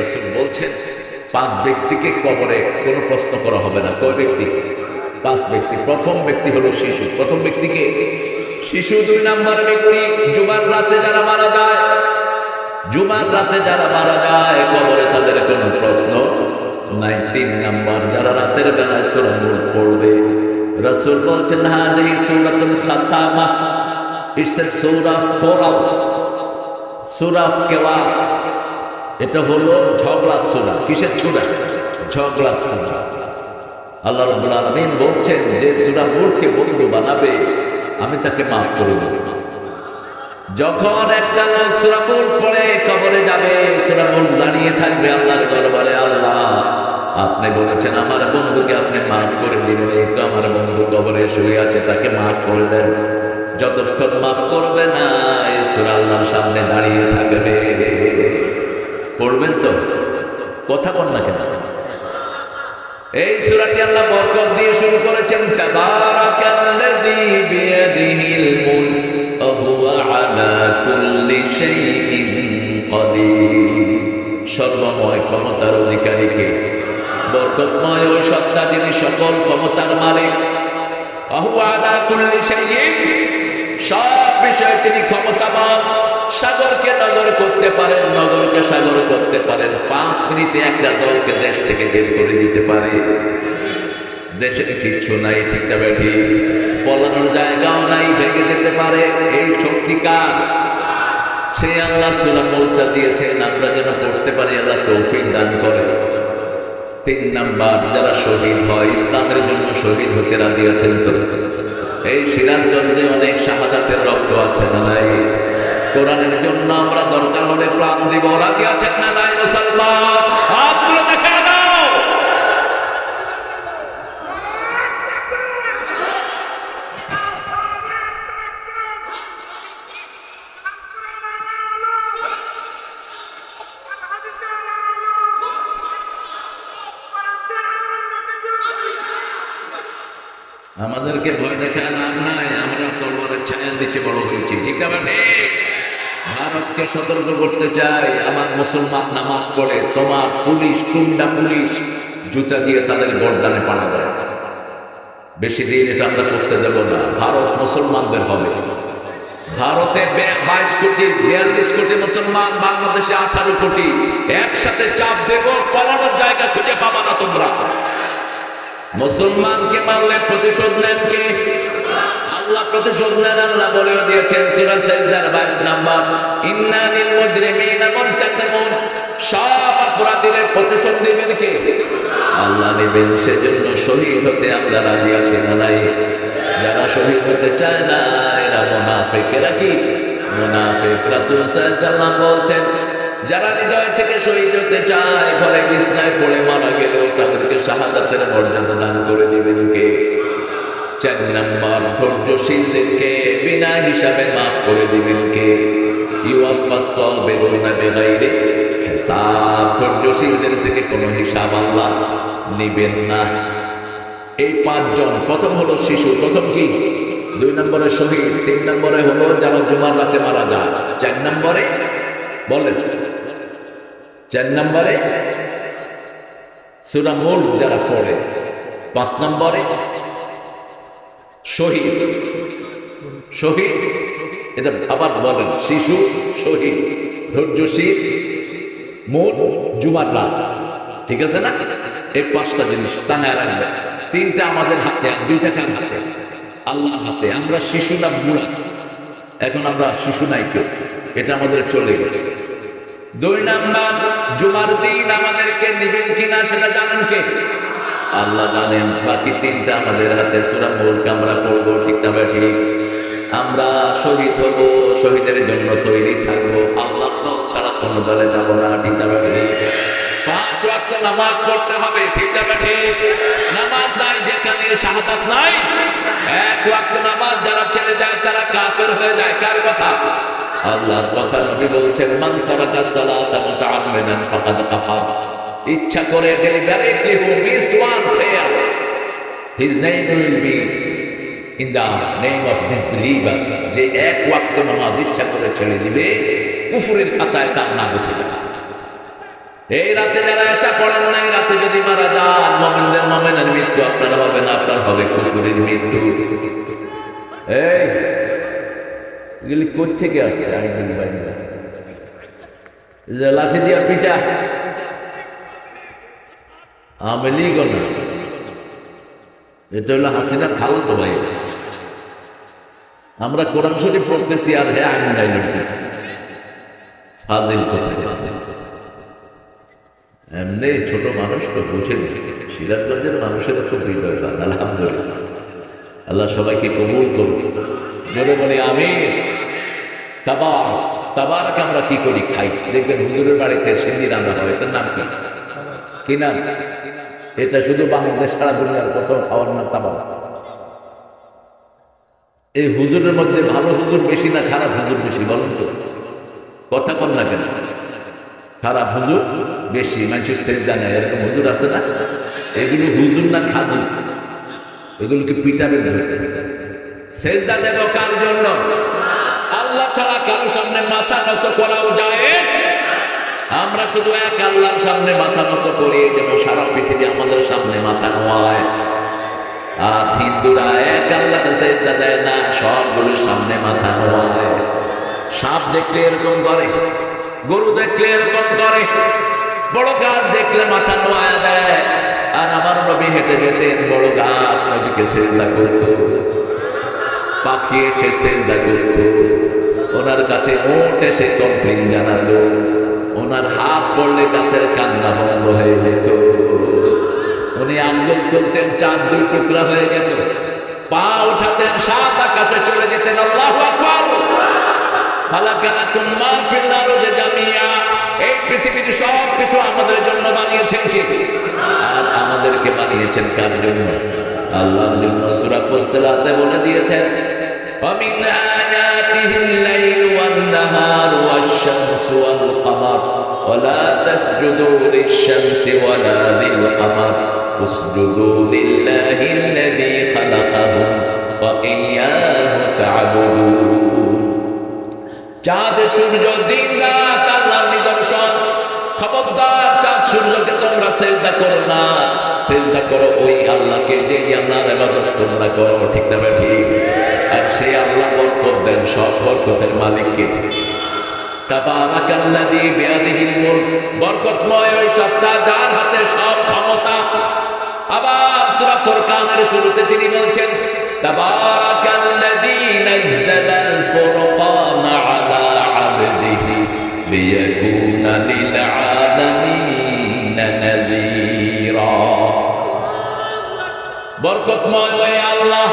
রাসূল বলছেন 5 ব্যক্তিকে কবরে কোনো প্রশ্ন করা হবে না। কয় ব্যক্তি? 5 ব্যক্তি। প্রথম ব্যক্তি হলো শিশু। প্রথম ব্যক্তিকে শিশু। 2 নম্বর ব্যক্তি জুমার রাতে যারা মারা যায়, জুমার রাতে যারা মারা যায় কবরে তাদের কোনো প্রশ্ন নাই। 3 নম্বর যারা রাতের বেলায় সূরা নূর পড়বে। রাসূল বলছেন হাদিহি সূরাতুল খাসামা, it's a surah of quarrel, surah of chaos. এটা হলো ঝগড়া সূরা। কিসের সূরা? ঝগড়া সূরা। আল্লাহ রাব্বুল আলামিন বলছেন যে সূরা নূরকে বন্ধু বানাবে আমি তাকে মাফ করে দেব। যখন একটা লোক সূরা নূর পড়ে কবরে যাবে, সূরা নূর দাঁড়িয়ে থাকবে আল্লাহর দরবারে, আল্লাহ আপনি বলেছেন আমার বন্ধুকে আপনি মাফ করে দিবেন, এই তো আমার বন্ধু কবরে শুয়ে আছে, তাকে মাফ করে দেন। যতক্ষণ মাফ করবে না এই সূরা আল্লাহর সামনে দাঁড়িয়ে থাকবে। পড়বেন তো? কথা বল না কেন? এই সূরাটি আল্লাহ বরকত দিয়ে শুরু করেছেন, তাবারাকাল্লাযী বিয়াদিহিল মুলক ওয়া হুয়া আলা কুল্লি শাইইন কাদির। সর্বময় ক্ষমতার অধিকারীকে, বরকতময় ওই সত্তা যিনি সকল ক্ষমতার মালিক। ওয়া হুয়া আলা কুল্লি শাইইন, সব বিষয়ে তিনি ক্ষমতাবান। সাগরকে নগর করতে পারেন, নগরকে সাগর করতে পারেন। 5 মিনিটে একটা দলকে দেশ থেকে বের করে দিতে পারে। দেশে কিচ্ছু নাই, ঠিকটা বেঠি, পলানোর জায়গাও নাই, ভেঙে যেতে পারে। এই শক্তিকার সেই আল্লাহ সূরা নূরটা দিয়েছেন আমরা যেন পড়তে পারি, আল্লাহ তৌফিক দান করে। 3 নাম্বার যারা শহীদ হয়, ইসলামের জন্য শহীদ হতে রাজি আছেন তো? এই সিরাজগঞ্জে অনেক শাহাদাতের রক্ত আছে না নাই? কোরআনের জন্য আমরা দরকার হলে প্রাণ দিব, রাজি আছেন না নাই? মুসলমান হাত তুলে দেখা দাও। আমাদেরকে ভয় দেখা লাভ নাই, আমরা তলোয়ারের ছায়ার নিচে বড় হয়েছি, ঠিক না? ভারতকে সতর্ক করতে চাই, আমার মুসলমান নামাজ পড়ে, তোমার পুলিশ, টুন্ডা পুলিশ জুতা দিয়ে তাদের গর্দানে পাড়া দেয়। বেশি দিন এটা আমরা করতে দেব না। ভারত মুসলমানদের হবে। ভারতে 22 কোটি 42 কোটি মুসলমান, বাংলাদেশে 18 কোটি। একসাথে চাপ দেব, পালানোর জায়গা খুঁজে পাবা না তোমরা। মুসলমানকে মারলে প্রতিশোধ নেন কে? আল্লাহ প্রতিশোধ নেন। আল্লাহ বলেও দিয়েছেন সূরা সাজদার 22 নাম্বার, ইন্না লিল মুজরিমিনা মুনতাকিমুন, সব অপরাধীদের প্রতিশোধ দিবেন কে? আল্লাহ নেবেন। সেজন্য শহীদ হতে আমরা রাজি আছি না নাই? যারা শহীদ হতে চায় না এরা মুনাফিক। এরা কি? মুনাফিক। রাসূল সাল্লাল্লাহু আলাইহি ওয়াসাল্লাম বলছেন যারা হৃদয় থেকে শহীদ হতে চায়, ঘরে বিছনায় পড়ে মারা গেলেও তাদেরকে শাহাদাতের মর্যাদা দান করে দিবেন কে? 4 নাম্বার ধৈর্যশীলদেরকে বিনা হিসাবে মাফ করে দিবেন কে? ইউওয়াফাস সাবিরুনা বিগাইরি হিসাব। ধৈর্যশীলদের থেকে কোনো হিসাব আল্লাহ নেবেন না। এই 5 জন, প্রথম হলো শিশু, প্রথম কি? 2 নম্বরে শহীদ, 3 নম্বরে হলো যারা জুমার রাতে মারা যায়, 4 নম্বরে বলেন, 4 নম্বরে সূরা নূর যারা পড়ে, 5 নম্বরে শহীদ। শহীদ এটা আবার বলেন, শিশু, শহীদ, ধৈর্যশীল, মোট জুমার রাত, ঠিক আছে না? এই 5টা জিনিস টাঙায় রাখবে। 3টা আমাদের হাতে, 2টা কার হাতে? আল্লাহর হাতে। আমরা শিশু না বুড়া? এখন আমরা শিশু নাই কেউ, এটা আমাদের চলে গেছে। 2 নাম্বার জুমার দিন আমাদেরকে নিবেন কিনা সেটা জানেন কে? আল্লাহ জানেন। বাকি 3টা আমাদের হাতে। সূরা মুলক আমরা পড়বো, ঠিক না ঠিক? আমরা শহীদ হব, শহীদের জন্য তৈরি থাকবো। আল্লাহ তো ছাড়া কোনো দলে যাবো না, ঠিক না ঠিক? 5 ওয়াক্ত নামাজ পড়তে হবে, ঠিক না ঠিক? নামাজ নাই যেখানে শাহাদাত নাই। 1 ওয়াক্ত নামাজ যারা ছেড়ে যায় তারা কাফের হয়ে যায়। কার কথা? আল্লাহর কথা। নবী বলছেন মান তারাকা সালাতা মুতাআম্মিদান ফাকাদ কাফার। ইচ্ছা করে deliberately who missed one prayer, his name will be in the name of disbeliever। যে 1 ওয়াক্ত নামাজ ইচ্ছা করে ছেড়ে দিলে কুফরের খাতায় তার নাম উঠে যাবে। এই রাতে যারা এসা পড়েন নাই, রাতে যদি মারা যান, মুমিনদের মুমিনের মৃত্যু আপনারা হবে না, আপনার হবে কুফরের মৃত্যু। এই এগুলি কোথা থেকে আসছে? আইন বাহিনী লাঠি দিয়া পিটা আমেলি গনা, এটা হলো হাসিনা খাল তো ভাই। আমরা কোরআন শরীফ পড়তেছি আর হ্যাঁ আইন ডাইলগ করতেছি। ফাজিল কোথায়? এমনি ছোট মানুষ তো বুঝে নি। সিরাজগঞ্জের মানুষের খুব হৃদয় দান, আলহামদুলিল্লাহ। আল্লাহ সবাইকে কবুল করুন। জোরে বলি আমিন। তাবারক আমরা কি করি? খাই। দেখবেন হুজুরের বাড়িতে সিন্নি রান্না হয়, এটার নাম কি? কি নাম? এটা শুধু বাংলাদেশ, সারা দুনিয়ার কোথাও খাওয়ার নাম তাবারক। এই হুজুরের মধ্যে ভালো হুজুর বেশি না খারাপ হুজুর বেশি? বলুন তো, কথা কন না কেন? খারাপ হুজুর বেশি, মানুষের সেজদা নেয়, এরকম হুজুর আছে না? এগুলো হুজুর না খাজুর? এগুলোকে পিটাবে ধরতে। সেজদা দেব কার জন্য? আল্লাহ ছাড়া কারোর সামনে মাথা নত করাও যায়? আমরা শুধু এক আল্লাহর সামনে মাথা নত করি, যেন সারা পৃথিবী আমাদের সামনে মাথা নোয়ায়। আর হিন্দুরা এক আল্লাহকে সেজদা দেয় না, সবগুলোর সামনে মাথা নোয়ায়। সাপ দেখলে এরকম করে, গরু দেখলে এরকম করে, বড় গাছ দেখলে মাথা নোয়া দেয়। আর আমার নবী হেঁটে যেতেন, বড় গাছ নবীকে সেজদা করত, পাখি এসে সেজদা করত, ওনার কাছে ওট এসে কমপ্লেন জানাতো, ওনার হাত পড়লে গাছের কান্না বন্ধ হয়ে যেত, উনি আঙ্গুল চলতেন চাঁদ দুই টুকরা হয়ে যেত, পা উঠাতেন সাত আকাশে চলে যেতেন। আল্লাহু আকবার। খালাকালাকুম মা ফিল আরদি জামিয়া। এই পৃথিবীর সব কিছু আমাদের জন্য বানিয়েছেন কে? আর আমাদেরকে বানিয়েছেন কার জন্য? আল্লাহর জন্য। সূরা ফুসসিলাতে বলে দিয়েছেন, ওয়া মিন আয়াতিহিল লাইলু ওয়ান নাহারু ওয়াশ-শামসু ওয়াল কামার ওয়া লা তাসজুদু লিশ-শামসি ওয়া লা লিল-কামার উসজুদু লিল্লাহিল্লাযী খালাকাহুম ওয়া ইয়্যাহু তা'বুদুন। চাঁদ সূর্য দিন রাত আল্লাহর নিদর্শন। খবরদার চাঁদ সূর্যকে তোমরা সেজদা করো না, সেজদা করো ওই আল্লাহকে, যে আল্লাহর ইবাদত তোমরা করো। ঠিক না ঠিক? আর সেই আল্লাহ বরকত দেন, সব বরকতের মালিককে। তাবারাকাল্লাযী বিয়াদিহিল মুলক। বরকতময় ওই সত্তা যার হাতে সব ক্ষমতা। আবার সূরা ফুরকানের শুরুতে তিনি বলছেন, তাবারাকাল্লাযী নাযালাল ফুরকানা আলা আবদিহি লিয়াকুনা লিল আলামিনা নাযীরা। বরকতময় ওই আল্লাহ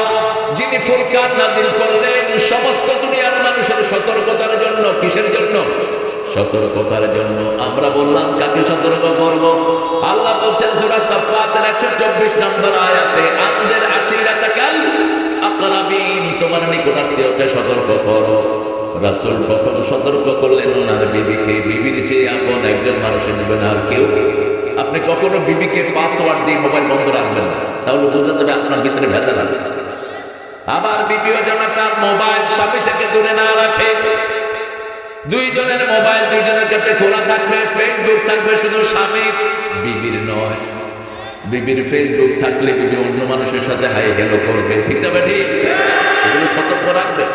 যিনি ফুরকান নাযিল করলেন সমস্ত দুনিয়ার মানুষের সতর্কতার জন্য। কিসের জন্য? সতর্কতার জন্য। আমরা বললাম কাকে সতর্ক করব? আল্লাহ বলছেন সূরা সাফফাতের 124 নম্বর আয়াতে, আনজির আশিরাতাকাল আকরাবিন। তোমার নিকটাত্মীয়কে সতর্ক করো। রাসূল প্রথম সতর্ক করলেন ওনার বিবিকে। বিবির চেয়ে আপন একজন মানুষের নেবেন আর কেউ। আপনি কখনো বিবিকে পাসওয়ার্ড দিয়ে মোবাইল বন্ধ রাখবেন না, তাহলে বোঝা যাবে আপনার ভিতরে ভেজাল আছে। আবার বিবিও যেন তার মোবাইল স্বামী থেকে দূরে না রাখে। দুইজনের মোবাইল দুইজনের কাছে খোলা থাকবে, ফেসবুক থাকবে শুধু স্বামীর, বিবির নয়। বিবির ফেসবুক থাকলে বিবি অন্য মানুষের সাথে হাই হ্যালো করবে। ঠিক না ঠিক? এগুলো সতর্ক রাখবে।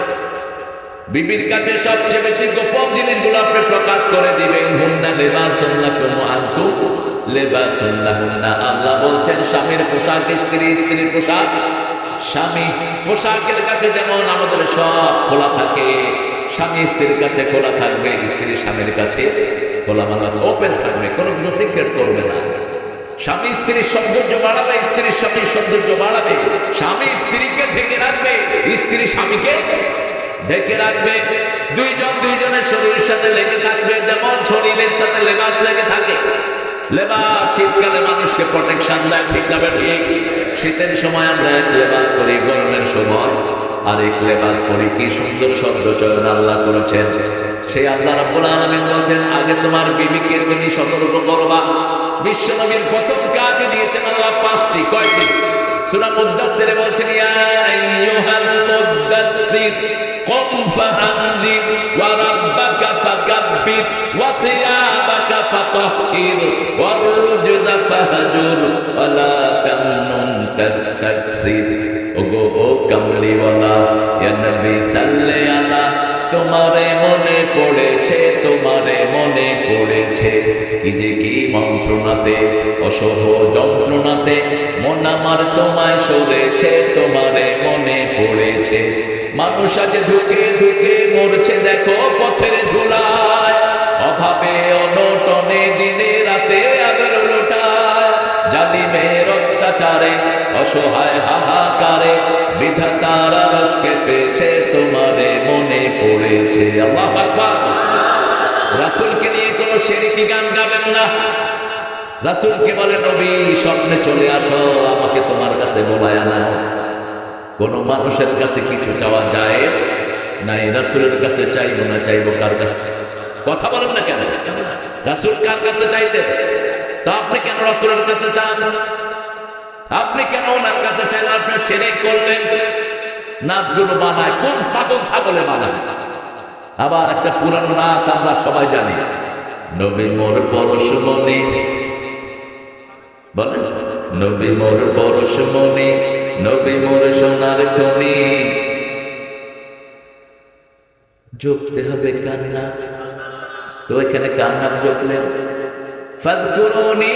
বিবির কাছে সবচেয়ে বেশি গোপন জিনিসগুলো আপনি প্রকাশ করে দিবেন। হুন্না লিবাসুন লাকুম ওয়া আনতুম লিবাসুন লাহুন্না। আল্লাহ বলছেন স্বামীর পোশাক স্ত্রী, স্ত্রীর পোশাক স্বামী। পোশাকের কাছে যেমন আমাদের সব খোলা থাকে, স্বামী স্ত্রীর কাছে খোলা থাকবে, স্ত্রী স্বামীর কাছে খোলা মানে ওপেন থাকবে, কোনো কিছু সিক্রেট করবে না। স্বামী স্ত্রীর সৌন্দর্য বাড়াবে, স্ত্রীর স্বামীর সৌন্দর্য বাড়াবে। স্বামী স্ত্রীকে ঢেকে রাখবে, স্ত্রী স্বামীকে ঢেকে রাখবে। দুইজন দুইজনের শরীরের সাথে লেগে থাকবে, যেমন শরীরের সাথে লেবাস লেগে থাকে। লেবাস শীতকালে মানুষকে প্রোটেকশন দেয়। ঠিক না ঠিক? শীতের সময় আমরা এক লেবাস পরি, গরমের সময় আরেক লেবাস পরি। কি সুন্দর শব্দ চয়ন আল্লাহ করেছেন। সেই আল্লাহ রাব্বুল আলামিন বলছেন, আগে তোমার বিবিকে তুমি সতর্ক করবা। বিশ্বনবীর প্রথম কাজে দিয়েছেন আল্লাহ 5টি। কয়টি? সূরা মুদ্দাসসিরে বলছেন, ইয়া আইয়ুহাল মুদ্দাসসির কুম ফাআনযির ওয়া রাব্বাকা ফাকাব্বির فكبر وثيابك فطهر والرجز فاهجر ولا تمنن تستكثر ওগো ও কামলিওয়ালা ইয়া নবী সাল্লি আলা তোমারে মনে পড়েছে তোমারে মনে পড়েছে কি যে কি মন্ত্রণাতে অসহ যন্ত্রণাতে মন আমার তোমায় সরেছে তোমারে মনে পড়েছে মানুষ আজ ধুকে ধুকে মরছে দেখো পথের ধুলায় অভাবে অনটনে দিনে রাতে আদর লোটায় জালিমের অত্যাচারে অসহায় হাহাকারে বিধাতার আরশকে পেয়েছে তোমারে মনে পড়েছে আল্লাহু আকবার রাসূলকে নিয়ে কোনো শিরকি গান গাবেন না রাসূলকে বলে নবী স্বপ্নে চলে আসো আমাকে তোমার কাছে বলায় না কোন মানুষের কাছে কিছু চাওয়া যায় নাই রাসূলের কাছে চাইবো না চাইবো কার কাছে কথা বলেন না কেন রাসূল কার কাছে চাইতেন তা আপনি কেন রাসূলের কাছে চান আপনি কেন ওনার কাছে চাইলেন আপনি ছেড়ে করলেন নাতগুলো বানায় কোন পাগল ছাগলে বানায় আবার একটা পুরানো নাত আমরা সবাই জানি নবী মোর পরশমণি বলেন নবী মোর পরশমণি নবী মোর সোনার খনি জপতে হবে কান্না তো এখানে কান্না জপলেন ফাযকুরুনি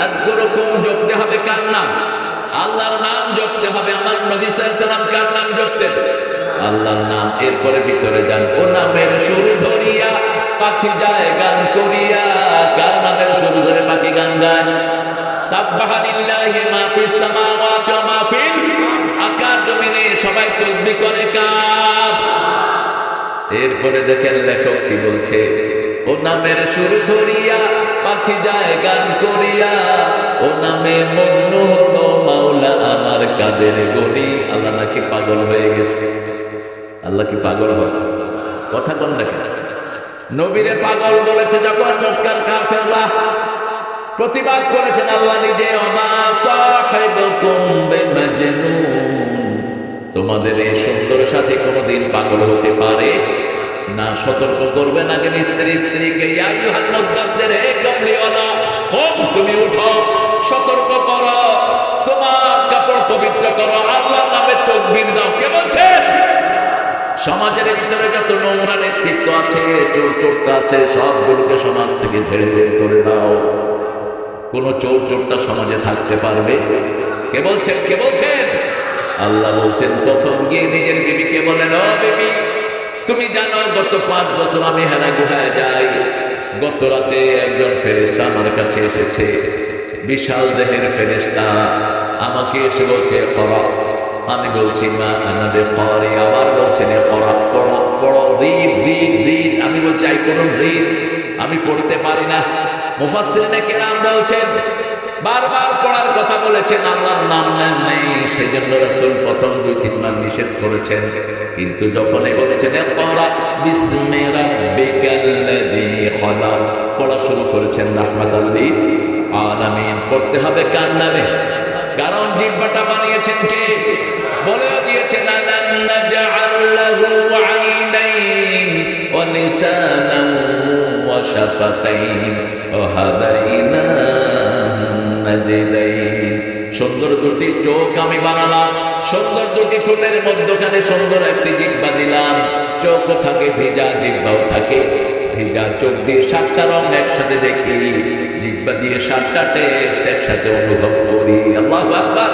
আযকুরুকুম জপতে হবে কান্না আল্লাহর নাম জপতে হবে আমার নবী সাল্লাল্লাহু আলাইহি ওয়াসাল্লাম কার নাম জপতেন আল্লাহর নাম এরপরে ভিতরে যান ও নামের সুর ধরিয়া পাখি যায় গান করিয়া কার নামের সুর ধরে পাখি গান গায় সাবহানাল্লাহি মা ফিস সামাওয়াতি ওয়া মা ফিল আকাশ জমিনে সবাই তাসবিহ করে কার এরপরে দেখেন লেখক কি বলছে ও নামের সুর ধরিয়া পাখি যায় গান করিয়া ও নামে মগ্ন হলো মাওলা আমার কাদের গনি আল্লাহ নাকি পাগল হয়ে গেছে আল্লাহ কি পাগল হয় কথা কোন না কেন নবীরে পাগল বলেছে যখন মক্কার কাফেররা প্রতিবাদ করেছেন আল্লাহ নিজে ওমা সাহিবুকুম বিমাজনুন তোমাদের এই সুন্দর সাথী কোনদিন পাগল হতে পারে না সতর্ক করবেন আগে স্ত্রীকে ইয়া আইয়ুহান মুদাজ্জির হে কামলিওয়ালা কম তুমি উঠো সতর্ক করো তোমার কাপড় পবিত্র করো আল্লাহর নামে তাকবীর দাও কে বলছে সমাজের ভিতরে যত নোংরা নেতৃত্ব আছে চোর চোরটা আছে সবগুলোকে সমাজ থেকে ঝেড়ে বের করে দাও কোন চোর চোরটা সমাজে থাকতে পারবে কে বলছেন আল্লাহ বলছেন প্রথম গিয়ে নিজের বিবিকে বলেন ও বিবি তুমি জানো গত 5 বছর আমি হেরা গুহায় যাই গত রাতে একজন ফেরেশতা আমার কাছে এসেছে বিশাল দেহের ফেরেশতা আমাকে এসে বলছে করা আমি বলছি না আমাদের করি আবার বলছেন করা পড়ো রিড আমি বলছি আই কোন রিড আমি পড়তে পারি না মুফাসসিরিনে কেরাম বলছেন বারবার পড়ার কথা বলেছেন আল্লাহর নাম নেন নাই সেজন্য রাসূল প্রথম 2-3 বার নিষেধ করেছেন কিন্তু যখন বলেছেন ইকরা বিসমি রাব্বিকাল্লাযী খলাক পড়া শুরু করেছেন রাহমাতাল লিল আলামিন পড়তে হবে কার নামে কারণ জিহ্বাটা বানিয়েছেন কে বলেও দিয়েছেন আলাম নাজআল লাহু আইনাইন ওয়া লিসানান ওয়া শাফাতাইন ওয়া হাদাইনা নাজদাইন সুন্দর দুটি চোখ আমি বানালাম সুন্দর দুটি ঠোঁটের মধ্যখানে সুন্দর একটি জিহ্বা দিলাম চোখ থাকে ভেজা জিহ্বাও থাকে ভেজা চোখ দিয়ে 7টা রং একসাথে দেখি জিহ্বা দিয়ে 7টা টেস্ট একসাথে অনুভব করি আল্লাহু আকবার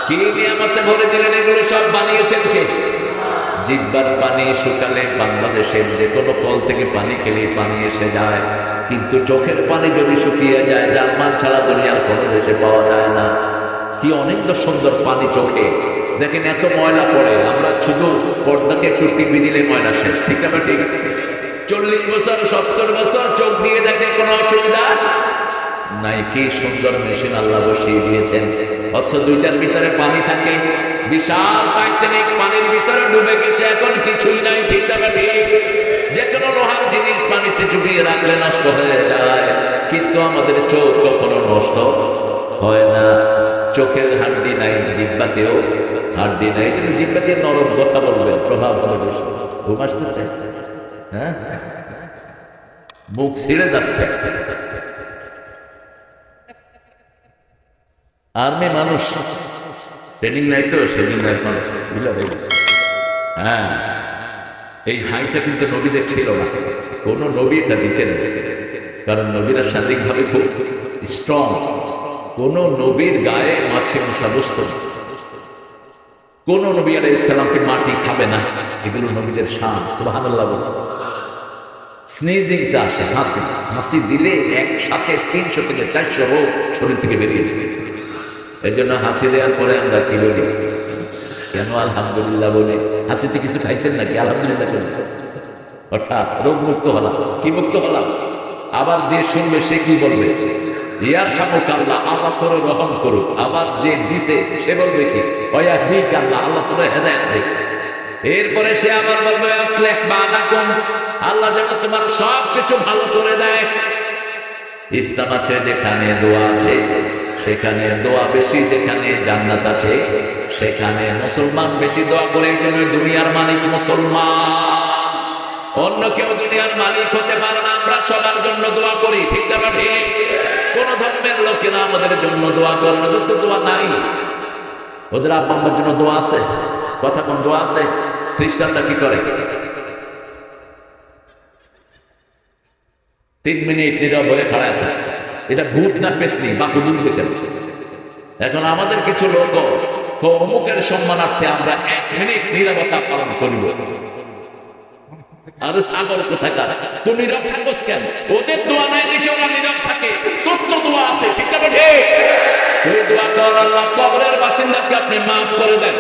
কি নিয়ামতে ভরে দিলেন এগুলো সব বানিয়েছেন কে জিহ্বার পানি শুকালে বাংলাদেশের যে কোনো কল থেকে পানি খেলে পানি এসে যায় কিন্তু চোখের পানি যদি শুকিয়ে যায় জার্মান ছাড়া দুনিয়ার কোনো দেশে পাওয়া যায় না কি অনেক সুন্দর পানি চোখে দেখেন এত ময়লা পড়ে আমরা শুধু পর্দাকে একটু টিপি দিলে ময়লা শেষ ঠিক আছে ঠিক 40 বছর 70 বছর চোখ দিয়ে দেখে কোনো অসুবিধা নাই কি সুন্দর মেশিন আল্লাহ বসিয়ে দিয়েছেন অথচ দুইটার ভিতরে পানি থাকে বিশাল টাইটানিক পানির ভিতরে ডুবে গেছে এখন কিছুই নাই ঠিক আছে ঠিক যে কোনো লোহার জিনিস পানিতে ডুবিয়ে রাখলে নষ্ট হয়ে যায় কিন্তু আমাদের চোখ কখনো নষ্ট হয় না চোখের হাড্ডি নাই জিহ্বাতেও হাড্ডি নাই তুমি জিহ্বা দিয়ে নরম কথা বলবেন প্রভাব হবে বেশি ঘুম আসতেছে হ্যাঁ মুখ ছিঁড়ে যাচ্ছে। আর্মি মানুষ, ট্রেনিং নাই তো, সেদিন এখন ঢিলা হয়ে গেছে। হ্যাঁ, এই হাইটা কিন্তু নবীদের ছিল না, কোন নবী এটা দিতেন না, কারণ নবীরা শারীরিকভাবে খুব স্ট্রং। কোন নবীর গায়ে মাছি মশা বসত না, কোন নবী আলাইহিস সালামকে মাটি খাবে না, এগুলো নবীদের শান। সুবহানাল্লাহ। স্নিজিংটা আসে, হাসি, হাসি দিলে একসাথে 300 থেকে 400 রোগ শরীর থেকে বেরিয়ে যায়। এই জন্য হাসি দেওয়ার পরে আমরা কি বলি? কেন আলহামদুলিল্লাহ বলি? হাসিতে কিছু খাইছেন নাকি? আলহামদুলিল্লাহ বলি, অর্থাৎ রোগ মুক্ত হলাম। কি মুক্ত হলাম? আবার যে শুনবে সে কি বলবে? ইয়ারহামুকাল্লাহ, আল্লাহ তোরে রহম করুক। আবার যে দিছে সে বলবে কি? ওয়ায়াহদিকাল্লাহ, আল্লাহ তোরে হেদায়েত দেখ। এরপরে সে আবার বলবে আসলিহ বালাকুম, আল্লাহ যেন তোমার সব কিছু ভালো করে দেয়। ইসলাম আছে যেখানে দোয়া আছে সেখানে দোয়া বেশি, যেখানে জান্নাত আছে সেখানে মুসলমান বেশি দোয়া করে। এই জন্য দুনিয়ার মালিক মুসলমান, অন্য কেউ দুনিয়ার মালিক হতে পারে না। আমরা সবার জন্য দোয়া করি, ঠিক না ঠিক? কোন ধর্মের লোকেরা আমাদের জন্য দোয়া করে না, ওদের তো দোয়া নাই। ওদের আব্বা আম্মার জন্য দোয়া আছে, কথা কোন দোয়া আছে? খ্রিস্টানরা কি করে? 3 মিনিট নীরব হয়ে খাড়া থাকে। এটা ভূত না পেতনি বা হুদুর বেকেন? এখন আমাদের কিছু লোক অমুকের সম্মানার্থে আমরা 1 মিনিট নীরবতা পালন করিব। আরে সাগর কোথাকার, তুমি নীরব থাকোস কেন? ওদের দোয়া নাই দেখে ওরা নীরব থাকে, তোর তো দোয়া আছে, ঠিক না ঠিক? তুই দোয়া কর, আল্লাহ কবরের বাসিন্দাকে আপনি মাফ করে দেন,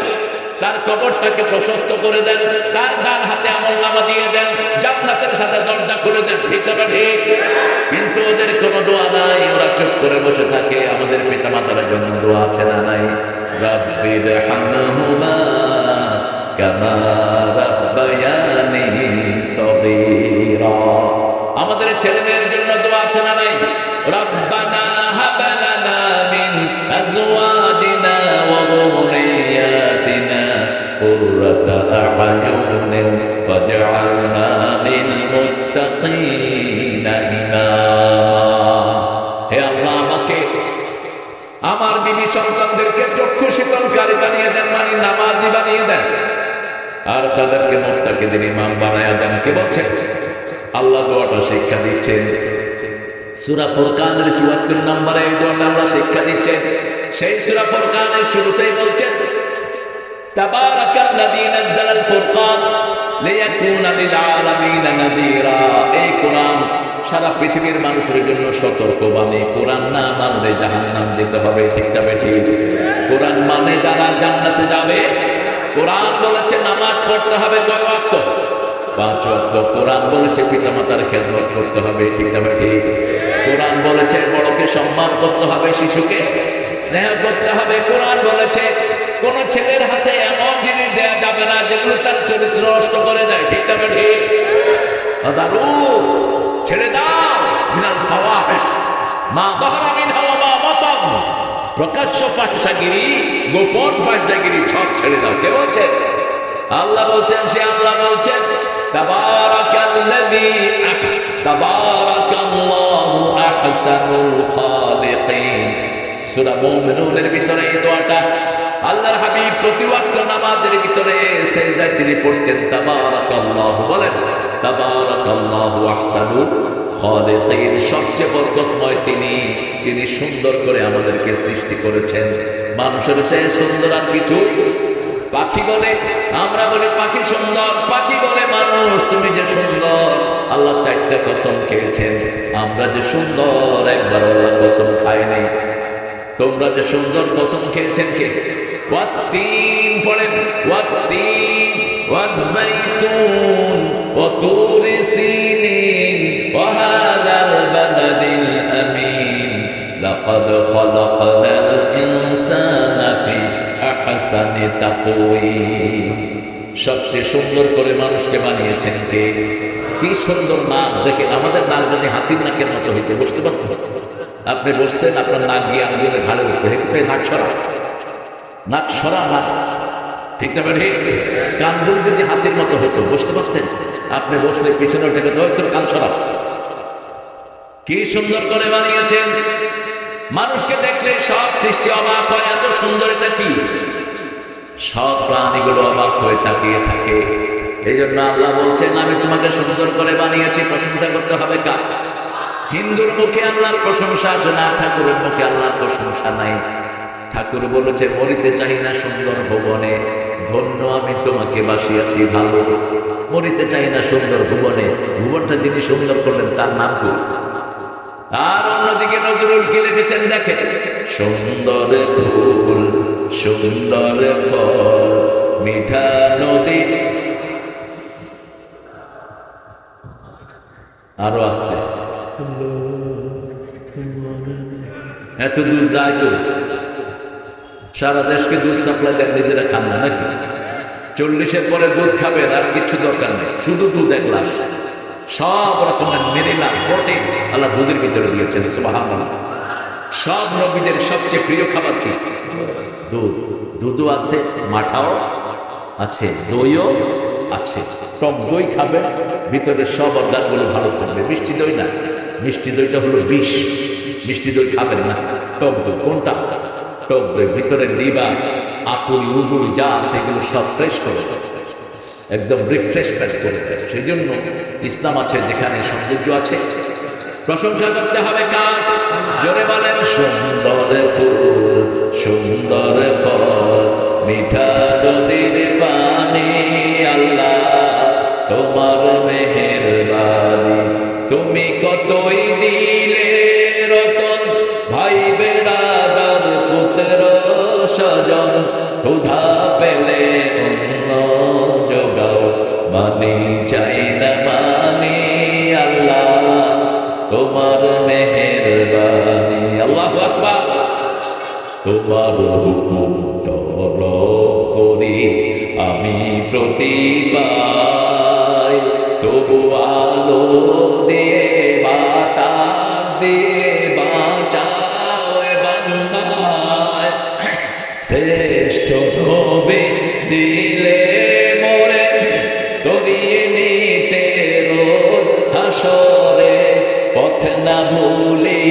তার কবরটাকে প্রশস্ত করে দেন, তার ডান হাতে আমলনামা দিয়ে দেন, জান্নাতের সাথে দরজা খুলে দেন, ঠিক না ঠিক? কিন্তু ওদের কোনো দোয়া নাই, ওরা চুপ করে বসে থাকে। আমাদের পিতামাতার জন্য দোয়া আছে না নাই? রাব্বির হামহুমা কামা রাব্বায়ানি সগীরা। আমাদের ছেলেমেয়ের জন্য দোয়া আছে না নাই? রব্বানা হাব লানা মিন আজওয়াজিনা ওয়া যুররিয়াতিনা কুররাতা আ'য়ুনিন ওয়াজআলনা লিল মুত্তাকিনা ইমামা। হে আল্লাহ, আমাকে আমার বিবি সন্তানদেরকে চক্ষু শীতলকারী বানিয়ে দেন, মানে নামাজি বানিয়ে দেন, আর তাদেরকে মুত্তাকিদের ইমাম বানায়া দেন। কে বলছেন? আল্লাহ দোয়াটা শিক্ষা দিচ্ছেন। সূরা ফুরকানের ৭৪ নম্বরে এই দোয়াটা আল্লাহ শিক্ষা দিচ্ছেন। সেই সূরা ফুরকানের শুরুতেই বলছেন তাবারাকাল্লাযী নাযালাল ফুরকান লিয়াকুনা লিল আলামিনা নাযীরা। এই কোরআন সারা পৃথিবীর মানুষের জন্য সতর্কবাণী। কোরআন না মানলে জাহান্নাম যেতে হবে, ঠিক না ঠিক? কোরআন মানে যারা জান্নাতে যাবে। কোরআন বলেছে নামাজ পড়তে হবে কয় ওয়াক্ত? 5 ওয়াক্ত। কোরআন বলেছে পিতামাতার খেদমত করতে হবে, ঠিক না ঠিক? কোরআন বলেছে বড়কে সম্মান করতে হবে, শিশুকে স্নেহ করতে হবে। কোরআন বলেছে কোন ছেলের হাতে এমন জিনিস দেওয়া যাবে না যেগুলো তার চরিত্র নষ্ট করে দেয়, ঠিক না ঠিক? দারু ছেড়ে দাও মিনাল ফাওয়াহিশ মা যাহরা মিনহা ওয়া মা বাতান। প্রকাশ্য ফাহশাগিরি, গোপন ফাহশাগিরি সব ছেড়ে দাও। কে বলছেন? আল্লাহ বলছেন। সে আল্লাহ বলছেন তাবারাকাল্লাহু আহসানুল খালিকিন। সূরা মুমিনুনের ভিতরে এই দোয়াটা আল্লাহর হাবিব প্রতি ওয়াক্ত নামাজের ভিতরে সিজদায় তিনি পড়তেন তাবারাকাল্লাহু। বলেন তাবারাকাল্লাহু আহসানুল খালিকিন। সবচেয়ে বরকতময় তিনি সুন্দর করে আমাদেরকে সৃষ্টি করেছেন। মানুষের সে সুন্দর আর কিছু? পাখি বলে, আমরা বলি পাখি সুন্দর, পাখি বলে মানুষ তুমি যে সুন্দর। আল্লাহ 4টা কসম খেয়েছেন, আমরা যে সুন্দর একবার আল্লাহ কসম খায়নি। তোমরা যে সুন্দর কসম খেয়েছেন কে? ওয়াত্তিন পড়েন, ওয়াত্তিন ওয়াজ্জাইতুন ওয়া তুরি সিনিন ওয়া হাযাল বালাদিল আমিন লাকাদ খালাকনাল ইনসানা ফি আহসানি তাকওয়িম। সবচেয়ে সুন্দর করে মানুষকে বানিয়েছেন কে? কি সুন্দর নাক দেখেন। আমাদের নাক যদি হাতির নাকের মতো হইতে বসতে পারত, আপনি বসতেন, আপনার নাক গিয়ে আঙ্গুলে ঘাড়ে উঠতে হেঁটে নাক সরা, নাক সরা নাক, ঠিক না ঠিক? কানগুলো যদি হাতির মতো হতো বসতে পারতেন, আপনি বসলে পিছনে উঠে গেত তোর কান সরা। কি সুন্দর করে বানিয়েছেন, মানুষকে দেখলে সব সৃষ্টি অবাক হয়, এত সুন্দর এটা কি। সব প্রাণীগুলো অবাক হয়ে তাকিয়ে থাকে। এই জন্য আল্লাহ বলছেন আমি তোমাকে সুন্দর করে বানিয়েছি, প্রশংসা করতে হবে কার? হিন্দুর মুখে আল্লাহর প্রশংসা আছে না, ঠাকুরের মুখে আল্লাহর প্রশংসা নাই। ঠাকুর বলেছে মরিতে চাই না সুন্দর ভুবনে, ধন্য আমি তোমাকে বাসিয়াছি ভালো। মরিতে চাই না সুন্দর ভুবনে, ভুবনটা যিনি সুন্দর করলেন তার নাম কি? আর অন্যদিকে নজরুল কি লিখেছেন দেখেন, সুন্দর ফুল সুন্দর ফল মিঠা নদী। আরো আসতে এত দূর যায় তো, সারা দেশকে দুধ সাপ্লাই দেন, নিজেরা খান না নাকি? 40-এর পরে দুধ খাবেন, আর কিছু দরকার নেই, শুধু দুধ এক গ্লাস। সব রকমের মিনারেল প্রোটিন আল্লাহ দুধের ভিতরে দিয়েছেন, সুবহানাল্লাহ। সব নবীদের সবচেয়ে প্রিয় খাবার কি? দুধ। দুধও আছে, মাঠাও আছে, দইও আছে। টক দই খাবেন, ভিতরে সব অর্গানগুলো ভালো থাকবে। মিষ্টি দই না, মিষ্টি দইটা হলো বিষ, মিষ্টি দই খাবেন না। টক দই কোনটা? টক দই ভিতরে লিভার আতুরি উজুরি যা আছে এগুলো সব ফ্রেশ করে, একদম রিফ্রেশমেন্ট করে দেয়। সেই জন্য ইসলাম আছে যেখানে সৌন্দর্য আছে। প্রশংসা করতে হবে কার? জোরে বলেন, সুন্দর ফুল সুন্দর ফল মিঠা নদীর পানি, আল্লাহ তোমার মেহেরবানি। তুমি কতই দিলে রতন, ভাই বেরাদার পুত্র স্বজন, ক্ষুধা পেলে অন্ন যোগাও, মানি চাই না মানি, আল্লাহ তোমার মেহেরবানি। আল্লাহু আকবার। তোমার হুকুম তরক করি আমি প্রতিপাই, তবু আলো দিয়ে বাতাস দিয়ে বাঁচাও বান্দায়। শ্রেষ্ঠ নবী দিলে মোরে তরিয়ে নিতে রোজ হাসরে, পথ না ভুলি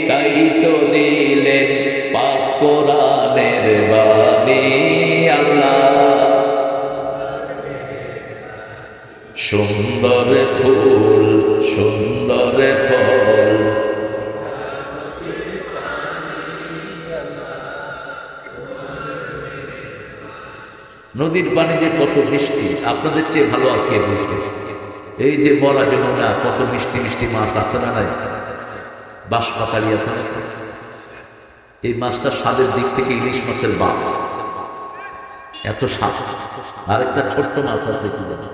তাই তো দিলেন পাক কোরআনের বাণী, আল্লাহ সুন্দর ফুল সুন্দর ফল। নদীর পানি যে কত মিষ্টি, আপনাদের চেয়ে ভালো আর কে বুঝবে? এই যে বলা যমুনা, কত মিষ্টি মিষ্টি মাছ আছে না নাই? বাঁশপাতাড়ি আছে না? এই মাছটা স্বাদের দিক থেকে ইলিশ মাছের বাপ, এত স্বাদ। আরেকটা ছোট্ট মাছ আছে, কি জানো?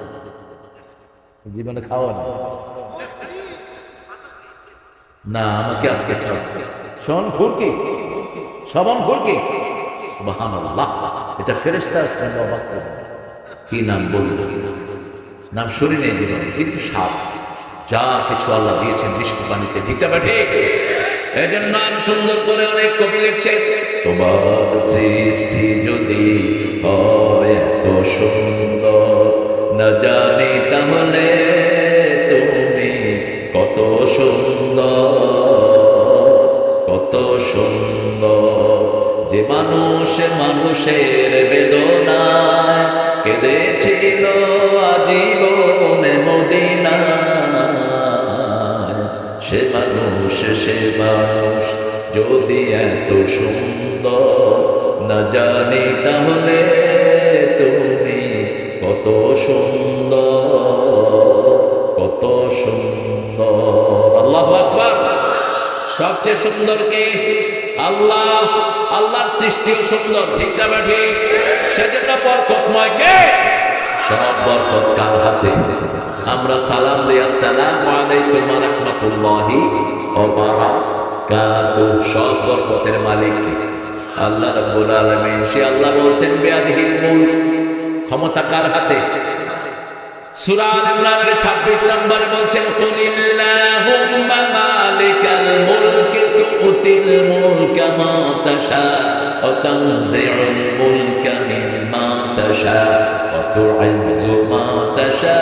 জীবনে খাওয়া না, না আমাকে আজকে শোন ফুরকি, শবন ফুরকি, সুবহানাল্লাহ। এটা ফেরেশতা আসলে অবাক করে। কি নাম বলবো, নাম শুনি নেই জীবনে, কিন্তু স্বাদ। যা কিছু আল্লাহ দিয়েছেন বৃষ্টি পানিতে, ঠিক না ঠিক? এদের নাম সুন্দর করে অনেক কবি লিখছে, তোমার সৃষ্টি যদি হয় এত সুন্দর, না জানি তাহলে তুমি কত সুন্দর, কত সুন্দর। যে মানুষ মানুষের বেদনায় কেঁদেছিল আজীবনে মদিনায়, সে মানুষ যদি এত সুন্দর, না জানি তাহলে তুমি কত সুন্দর, কত সুন্দর। আল্লাহু আকবার। সবচেয়ে সুন্দর কি? আল্লাহ। আল্লাহর সৃষ্টিও সুন্দর, ঠিক না ঠিক? সেজন্য বরকতময় কে? সব বরকত কার হাতে? আমরা সালাম দিই, আসসালামু আলাইকুম ওয়া রাহমাতুল্লাহি ওয়া বারাকাতুহু। সব বরকতের মালিক কে? আল্লাহ রাব্বুল আলামিন। সে আল্লাহ বলছেন বিয়াদিহিল মুলক, ক্ষমতা কার হাতে? সূরা আল ইমরানের 26 নম্বর বলছেন, কুলিল্লাহুম্মা মালিকাল মুলকি তুতিল মুলকা মা তাশা ওয়া তানজিউল মুলকা মিম্মা তাশা ওয়া তুইজ্জু মা তাশা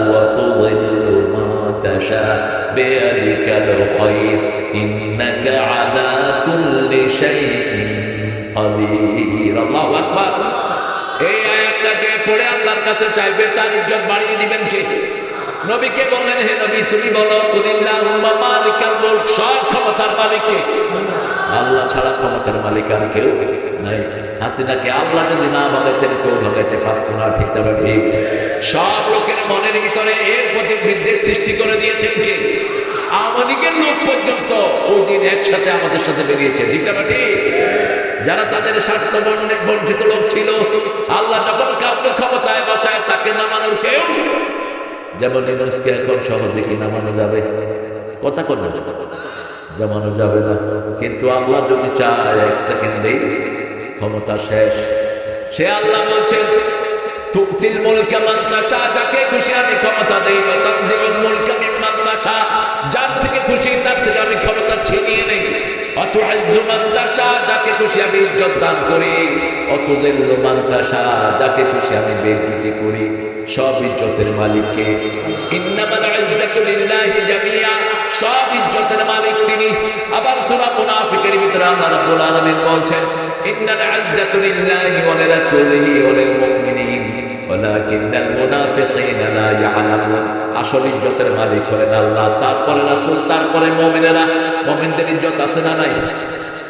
ওয়া তুযিল্লু মা تشاء بيدك الخير إنك على كل شيء قدير الله أكبر এই আয়াতটাকে পড়ে আল্লাহর কাছে চাইবে তার ইজ্জত বাড়িয়ে দিবেন কে নবীকে বললেন হে নবী তুমি বলো কুলিল্লাহুম্মা মালিকাল মুলক সব ক্ষমতার মালিক কে আল্লাহ ছাড়া ক্ষমতার মালিক আর কেউ নাই হাসিনাকে আল্লাহ যদি না ভাগাইতেন কেউ ভাগাইতে পারতো না ঠিক তবে ঠিক সব লোকের মনের ভিতরে এর প্রতি বিদ্বেষ সৃষ্টি করে দিয়েছেন কে আওয়ামী লীগের লোক পর্যন্ত ওই দিন একসাথে আমাদের সাথে বেরিয়েছে ঠিক তবে ঠিক যারা তাদের স্বার্থ বঞ্চিত লোক ছিল আল্লাহ যখন কাউকে ক্ষমতায় বসায় তাকে নামানোর কেউ যেমন ইউনূসকে এখন সহজে কি নামানো যাবে কথা কথা জমানো যাবে না কিন্তু আল্লাহ যদি চায় এক সেকেন্ডেই ক্ষমতা শেষ সে আল্লাহ বলছেন তুতিল মুলকা মান তাশা যাকে খুশি আমি ক্ষমতা দেই ওয়া তানজিউল মুলকা মিম্মান তাশা যার থেকে খুশি তার থেকে আমি ক্ষমতা ছিনিয়ে নেই অতুআজ্জু মান তাশা যাকে খুশি আমি ইজ্জত দান করি অতুযিল্লু মান তাশা যাকে খুশি আমি বেইজ্জতি করি সব ইজ্জতের মালিক কে ইন্নামাল ইজ্জাতু লিল্লাহি জামিআ সব ইজ্জতের মালিক তিনি আবার সূরা মুনাফিকের ভিতরে আল্লাহ রাব্বুল আলামিন বলছেন ইন্নাল ইজ্জাতু লিল্লাহি ওয়া লিরাসূলিহি ওয়া লিল মুমিনিন ওয়ালাকিন্নাল মুনাফিকিনা লা ইয়ালামুন আসল ইজ্জতের মালিক হলেন আল্লাহ তারপরে রাসূল তারপরে মুমিনেরা মুমিনদের ইজ্জত আছে না নাই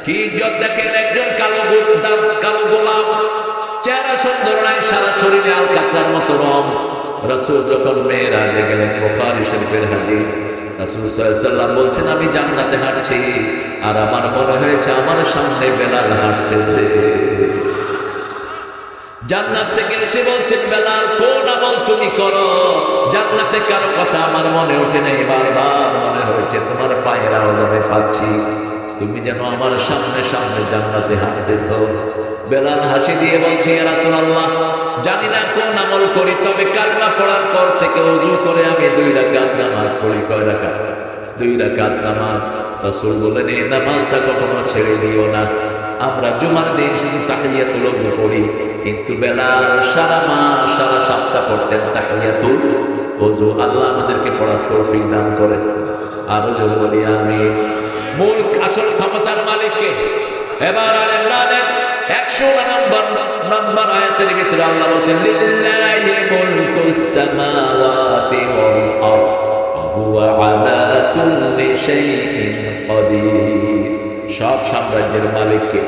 কি ইজ্জত দেখেন একজন কালো গোলাম চেহারা সুন্দর নাই সারা শরীরে আলকাতরার মতো রং রাসূল যখন মেরাজে গেলেন বুখারী শরীফের হাদিস রাসূল সাল্লাল্লাহু আলাইহি ওয়াসাল্লাম বলছেন আমি জান্নাতে হাঁটছি আর আমার মনে হয়েছে আমার সামনে বেলাল হাঁটতেছে জান্নাত থেকে এসে বলছেন বেলাল কোন আমল তুমি করো জান্নাতে কারো কথা আমার মনে ওঠে নাই বারবার মনে হয়েছে তোমার পায়ের আওয়াজ আমি পাচ্ছি তুমি যেন আমার সামনে সামনে জান্নাতে হাঁটতেছো বেলাল হাসি দিয়ে বলছে ইয়া রাসূলুল্লাহ জানি না কোন আমল করি তবে কালেমা পড়ার পর থেকে ওযু করে আমি 2 রাকাত নামাজ পড়ি কয় রাকাত 2 রাকাত নামাজ রাসূল বলেন এই নামাজটা কখনো ছেড়ে দিও না আমরা জুমার দিন শুধু তাহিয়াতুল ওযু পড়ি কিন্তু বেলাল সারা মাস সারা সপ্তাহ পড়তেন তাহিয়াতুল ওযু আল্লাহ আমাদেরকে পড়ার তৌফিক দান করেন আরো জোরে বলি আমিন মূল আসল ক্ষমতার মালিক কে এবার আলে ইমরানের 100 নম্বর আয়াতের ভিতরে আল্লাহ বলেন লিল্লাহি মুলকুস সামাওয়াতি ওয়াল আরদ ওয়া হুয়া আলা কুল্লি শাইইন কাদির সব সাম্রাজ্যের মালিক কে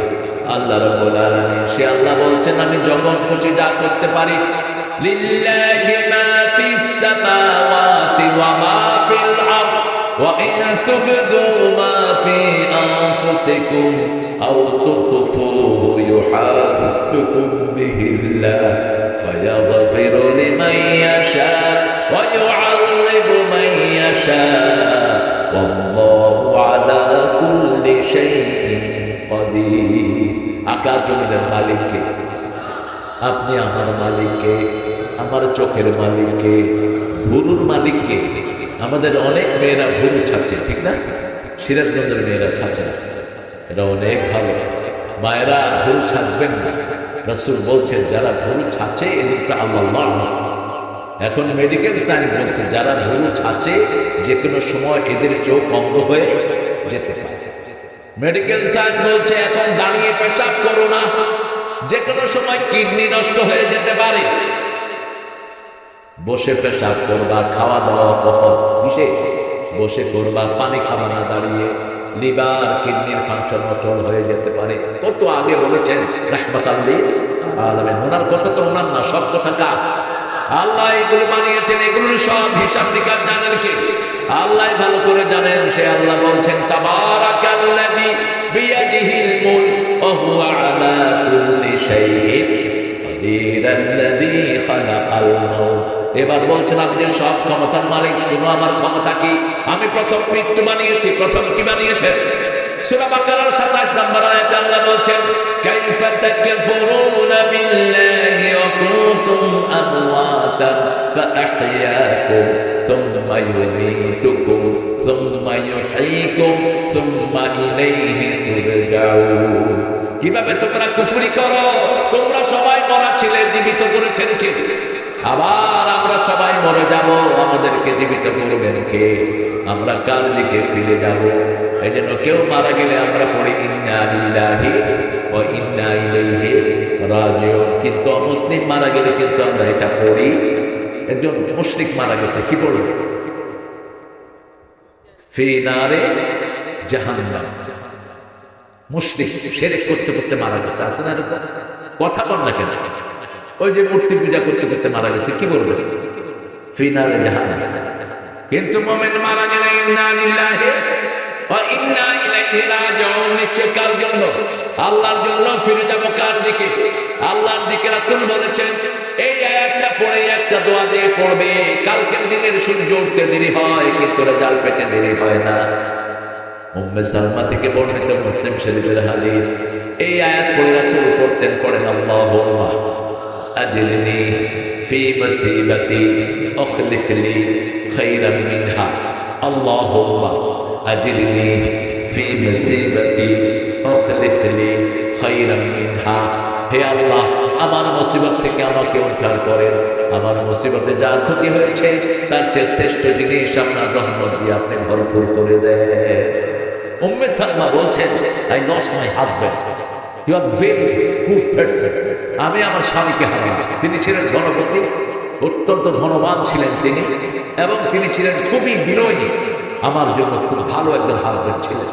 আল্লাহ রাব্বুল আলামিন সে আল্লাহ বলছেন আমি যখন খুশি যা করতে পারি লিল্লাহি মা ফিস সামাওয়াতি ওয়া মা ফিল আরদ ওয়া ইন তুবদু মা ফি আনফুসিকুম আও তুখফুহু ইউহাসিবকুম বিহিল্লাহ ফায়াগফিরু লিমান ইয়াশা ওয়া ইউআযিবু মান ইয়াশা ওয়াল্লাহু আলা কুল্লি শাইইন কাদির আকাশ জমিনের মালিক কে আপনি আমার মালিক কে আমার চোখের মালিক কে ভুরুর মালিক কে আমাদের অনেক মেয়েরা ভুরু ছাড়ছে ঠিক না সিরাজগঞ্জের মেয়েরা ছাড়ছে না এরা অনেক ভালো মায়েরা ভুরু ছাড়বেন না রাসূল বলছেন যারা ভুরু ছাড়ছে এদেরটা আল্লাহ এখন মেডিকেল সায়েন্স বলছে যারা ভুরু ছাড়ছে যে কোনো সময় এদের চোখ অন্ধ হয়ে যেতে পারে মেডিকেল সায়েন্স বলছে এখন দাঁড়িয়ে পেশাব করো না যে কোনো সময় কিডনি নষ্ট হয়ে যেতে পারে বসে পেশাব করবা খাওয়া দাওয়া কখন বিশেষ বসে করবা পানি খাবা না দাঁড়িয়ে লিভার কিডনির ফাংশন নষ্ট হয়ে যেতে পারে কত আগে বলেছেন রাহমাতাল লিল আলামিন ওনার কথা তো ওনার না সব কথা কাজ আল্লাহ এগুলো বানিয়েছেন এগুলো সব হিসাব নিকাশ জানেন কে আল্লাহ ভালো করে জানেন সে আল্লাহ বলছেন তাবারাকাল্লাযী বিয়াদিহিল মুলক ওয়া হুয়া আলা কুল্লি শাইইন কাদির আল্লাযী খালাকাল মাউত এবার বলছেন আপনি সব ক্ষমতার মালিক শুনো আমার ক্ষমতা কি আমি প্রথম মৃত্যু বানিয়েছি প্রথম কি বানিয়েছেন সূরা বাকারার 27 নম্বর আয়াতে আল্লাহ বলছেন কাইফা তাকফুরুনা বিল্লাহি ওয়া কুনতুম আমওয়াতান ফাআহইয়াকুম থুম্মা ইউমীতুকুম থুম্মা ইউহয়ীকুম থুম্মা ইলাইহি তুরজাউন কিভাবে তোমরা কুফরি করো? তোমরা সবাই মরা ছিলে, জীবিত করেছেন কে? আবার আমরা সবাই মরে যাব, আমাদেরকে জীবিত করবেন কে? আমরা কার দিকে ফিরে যাব? এই জন্য কেউ মারা গেলে আমরা পড়ি ইন্না লিল্লাহি ওয়া ইন্না ইলাইহি রাজিউন। কিন্তু অমুসলিম মারা গেলে কিন্তু আমরা এটা পড়ি। একজন মুশরিক মারা গেছে, কি পড়ল? ফি নারে জাহান্নাম। মুশরিক শিরক করতে করতে মারা গেছে, আছে না এরকম? কথা বল না কেন? ওই যে মূর্তি পূজা করতে করতে মারা গেছে, কি বলবে? ফি নারে জাহান্নাম। কিন্তু মুমিন মারা গেলে ইন্না লিল্লাহি ওয়া ইন্না ইলাইহি রাজিউন। নিশ্চয় কার জন্য? আল্লাহর জন্য ফিরে যাব। কার দিকে? আল্লাহর দিকে। রাসূল বলেছেন এই আয়াতটা পড়ে একটা দোয়া দিয়ে পড়বে, কালকের দিনের সূর্য উঠতে দেরি হয় কিন্তু রেজাল্ট পেতে দেরি হয় না। উম্মে সালমা থেকে বর্ণিত মুসলিম শরীফের হাদিস। এই আয়াত পড়ে রাসূল পড়তেন, পড়েন আল্লাহুম্মা আজরিনি ফি মুসিবাতি আখলিফ লি খায়রাম মিনহা। আল্লাহুম্মা আজরিনি ফি মুসিবাতি আখলিফ লি খায়রাম মিনহা। হে আল্লাহ, আমার মুসিবত থেকে আমাকে উদ্ধার করেন। আমার মুসিবতে যা ক্ষতি হয়েছে তার চেয়ে শ্রেষ্ঠ জিনিস আপনার রহমত দিয়ে আপনি ভরপুর করে দেন। উম্মে সালমা বলছেন, I lost my husband, he was very good person. আমি আমার স্বামীকে হারালাম। তিনি ছিলেন ধনপতি, অত্যন্ত ধনবান ছিলেন তিনি, এবং তিনি ছিলেন খুবই বিনয়ী। আমার জন্য খুব ভালো একজন হাজব্যান্ড ছিলেন।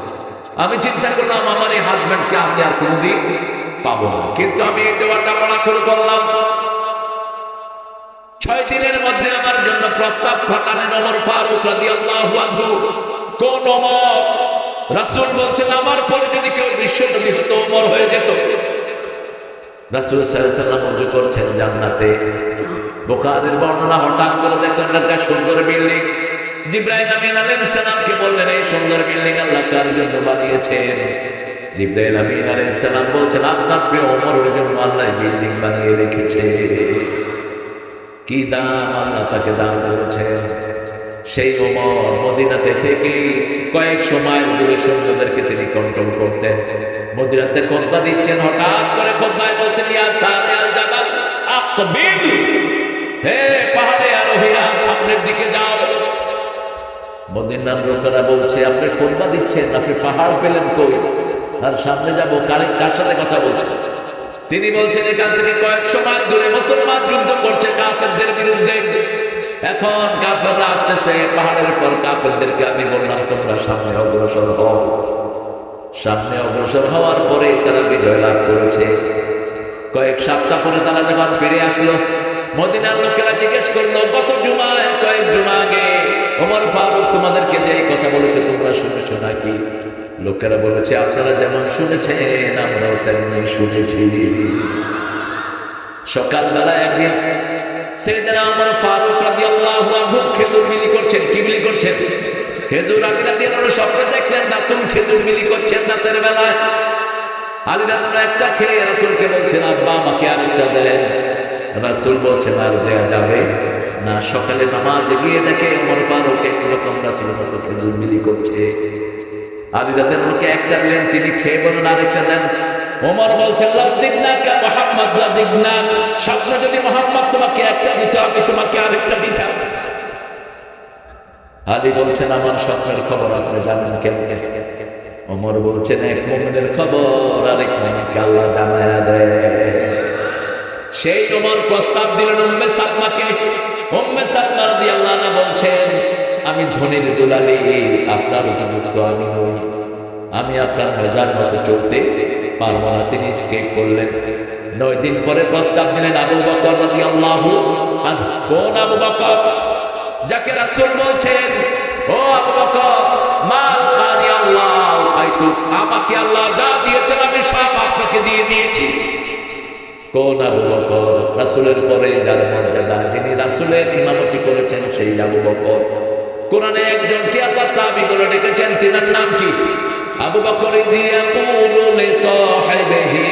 আমি চিন্তা করলাম আমার এই হাজব্যান্ডকে আমি আর কোনোদিন পাবো না। কিন্তু আমি এই দোয়াটা পড়া শুরু করলাম। 6 দিনের মধ্যে আমার জন্য প্রস্তাব পাঠালেন ওমর ফারুক রাদিয়াল্লাহু আনহু। কোন ওমর? রাসূল বলছেন আমার পরে যদি কেউ বিশ্বনবী হতো ওমর হয়ে যেত। রাসূল সাল্লাল্লাহু আলাইহি ওয়াসাল্লাম ওযু করছেন জান্নাতে। বুখারীর বর্ণনা, হঠাৎ করে দেখলেন একটা সুন্দর বিল্ডিং। জিবরাইল আমিন আলাইহিস সালামকে বললেন এই সুন্দর বিল্ডিং আল্লাহ কার জন্য বানিয়েছেন? জিবরাইল আমিন আলাইহিস সালাম বলছেন আপনার প্রিয় ওমরের জন্য আল্লাহ বিল্ডিং বানিয়ে রেখেছে। কি দাম আল্লাহ তাকে দান করেছেন। সেই ওমর মদিনাতে থেকে কয়েকশো মাইল দূরে সৈন্যদেরকে তিনি কন্ট্রোল করতেন। মদিনাতে খুতবা দিচ্ছেন, হঠাৎ করে খুতবায় বলছেন ইয়া সারে আল জাবাল আকবিল, হে পাহাড়ে আরোহীরা সামনের দিকে যাও। মদিনার লোকেরা বলছে আপনি খুতবা দিচ্ছেন, আপনি পাহাড় পেলেন কই? আর সামনে যাব কার সাথে কথা বলছেন? তিনি বলছেন এখান থেকে কয়েকশো মাইল দূরে মুসলমান যুদ্ধ করছে কাফেরদের বিরুদ্ধে। এখন কাফেররা আসতেছে পাহাড়ের পর। কাফেরদেরকে আমি বললাম তোমরা সামনে অগ্রসর হও। সামনে অগ্রসর হওয়ার পরে তারা বিজয় লাভ করেছে। কয়েক সপ্তাহ পরে তারা যখন ফিরে আসলো, মদিনার লোকেরা জিজ্ঞেস করলো গত জুমায়, কয়েক জুমা আগে ওমর ফারুক তোমাদেরকে যে কথা বলেছে তোমরা শুনেছো নাকি? লোকেরা বলেছে আপনারা যেমন শুনেছেন আমরাও তেমনি শুনেছি। সকালবেলা একদিন সাইয়েদনা ওমর ফারুক রাদিয়াল্লাহু আনহু খেজুর বিলি করছেন। কি বিলি করছেন? খেজুর। আলী রাদিয়াল্লাহু আনহু স্বপ্নে দেখলেন রাসূল খেজুর বিলি করছেন রাতের বেলায়। আলী রাদিয়াল্লাহু আনহু একটা খেয়ে রাসূলকে বলছেন আব্বা আমাকে আরেকটা দেন। রাসূল বলছেন আর দেয়া যাবে না। সকালে নামাজে গিয়ে দেখে ওমর ফারুক একরকম রাসূলের মতো খেজুর বিলি করছে। আলী রাদিয়াল্লাহু আনহুকে একটা দিলেন, তিনি খেয়ে বলেন আরেকটা দেন। ওমর বলছেন লাযিদনাকা মুহাম্মদ লাযিদনা, স্বপ্ন যদি মুহাম্মদ তোমাকে একটা দিত আমি তোমাকে আরেকটা দিতাম। আলী বলছেন আমার স্বপ্নের খবর আপনি জানেন কেমনে? ওমর বলছেন এক মুমিনের খবর আরেক মুমিনকে আল্লাহ জানায়া দেয়। সেই ওমর প্রস্তাব দিলেন উম্মে সালমাকে। উম্মে সালমা রাদিয়াল্লাহু আনহা বলছেন আমি ধনীর দুলালি, আপনার উপযুক্ত আমি নই, আমি আপনার মেজার মতো চলতে পারবো না। তিনি স্কেপ করলেন। 9 দিন পরে প্রস্তাব দিলেন আবু বকর রাদিয়াল্লাহু আনহু। কোন আবু বকর? যাকে রাসূল বলছেন ও আবু বকর মা কানি আল্লাহ আইতু, আমাকে আল্লাহ যা দিয়েছেন আমি সব আপনাকে দিয়ে দিয়েছি। কোন আবু বকর? রাসূলের পরে যার মর্যাদা, যিনি রাসূলের ইমামতি করেছেন সেই আবু বকর। কোরআনে একজনকে আল্লাহ সাহাবী বলে ডেকেছেন, তিনার নাম কি? আবু বকর ইয়াকুলু লিসাহিবিহি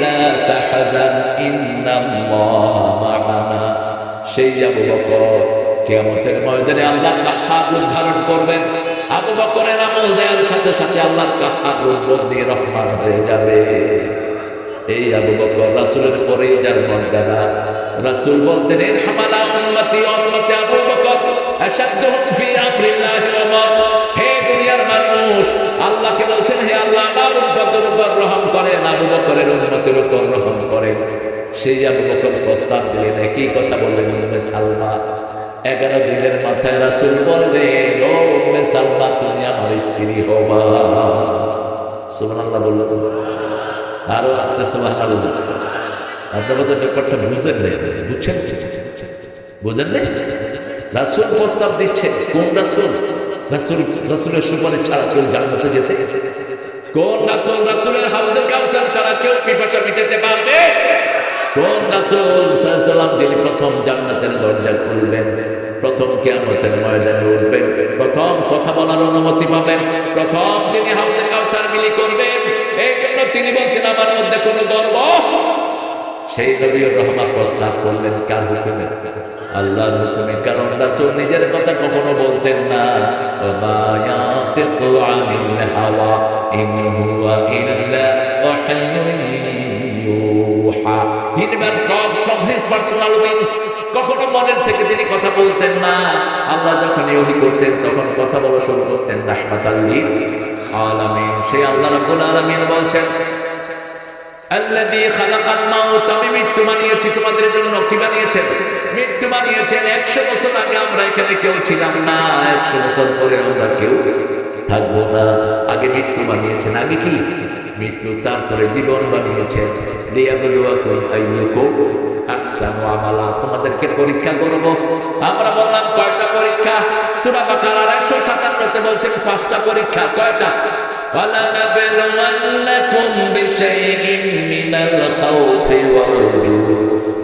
লা তাহজান ইন্নাল্লাহা মা'ানা। সেই আবু বকর কিয়ামতের ময়দানে আল্লাহ কাহ্হার রূপ ধারণ করবেন। আবু বকরের আমল দেওয়ার সাথে সাথে আল্লাহর কাহ্হার রূপ বদলে রহমান হয়ে যাবে। এই আবু বকর রাসূলের পরেই যার মর্যাদা। রাসূল বলতেন এর হামালা উম্মতি উম্মতি আবু বকর আশাদ্দুহুম ফি আমরিল্লাহি ওমর। হে দুনিয়ার মানুষ, আল্লাহকে বলছেন হে আল্লাহ আমার উম্মতের উপর রহম করেন, আবু বকরের উম্মতের উপর রহম করেন। সেই আবু বকর প্রস্তাব দিলেন, একই কথা বললেন উম্মে সালমা। 11 দিনের মাথায় রাসূল বললেন ও উম্মে সালমা তুমি আমার স্ত্রী হবা। সুবহানাল্লাহ বললেন, আরো আস্তে সুবহানাল্লাহ। আপনারা তো ব্যাপারটা বুঝেন নাই, বুঝছেন? বুঝেন নাই? রাসূল প্রস্তাব দিচ্ছে, কোন রাসূল? রাসূলের সুপারিশ ছাড়া কেউ জান্নাতে যেতে? কোন রাসূল? রাসূলের হাউজে কাউসার ছাড়া কেউ পিপাসা মিটাতে পারবে? কোন রাসূল সাল্লাল্লাহু আলাইহি ওয়াসাল্লাম যিনি প্রথম জান্নাতের দরজা খুলবেন, প্রথম কিয়ামতের ময়দানে উঠবেন, প্রথম কথা বলার অনুমতি পাবেন, প্রথম তিনি হাউজে কাউসার মিলি করবেন। এই জন্য তিনি বলছেন আমার মধ্যে কোনো গর্ব। সেই নবীর রহমত প্রস্তাব করলেন কার হুকুমে? আল্লাহর হুকুমে। কারণ রাসূল নিজের কথা কখনো বলতেন না। ওয়া ইয়াতিকু আনিল হাওয়া ইন হুয়া ইল্লা ওয়াহয়ুন ইউহা। He never talks from his personal wings. কখনো মনের থেকে তিনি কথা বলতেন না। আল্লাহ যখন ওহী করতেন তখন কথা বলা শুরু করতেন রাহমাতাল লিল আলামিন। সেই আল্লাহ রাব্বুল আলামিন বলছেন আল্লাযী খালাকাল মাউত, আমি মৃত্যু বানিয়েছি তোমাদের জন্য। কি বানিয়েছেন? মৃত্যু বানিয়েছেন। 100 বছর আগে আমরা এখানে কেউ ছিলাম না, 100 বছর পরে আমরা কেউ থাকবো না। আগে মৃত্যু বানিয়েছেন। আগে কি? মৃত্যু, তারপরে জীবন বানিয়েছেন। লিয়াবলুয়াকুম আইয়ুকুম আহসানু আমালা, তোমাদেরকে পরীক্ষা করব। আমরা বললাম কয়টা পরীক্ষা? সূরা বাকারার 157 তে বলছেন 5টা পরীক্ষা। কয়টা? وَلَنَبْلُوَنَّكُمْ بِشَيْءٍ مِّنَ الْخَوْفِ وَالْجُوعِ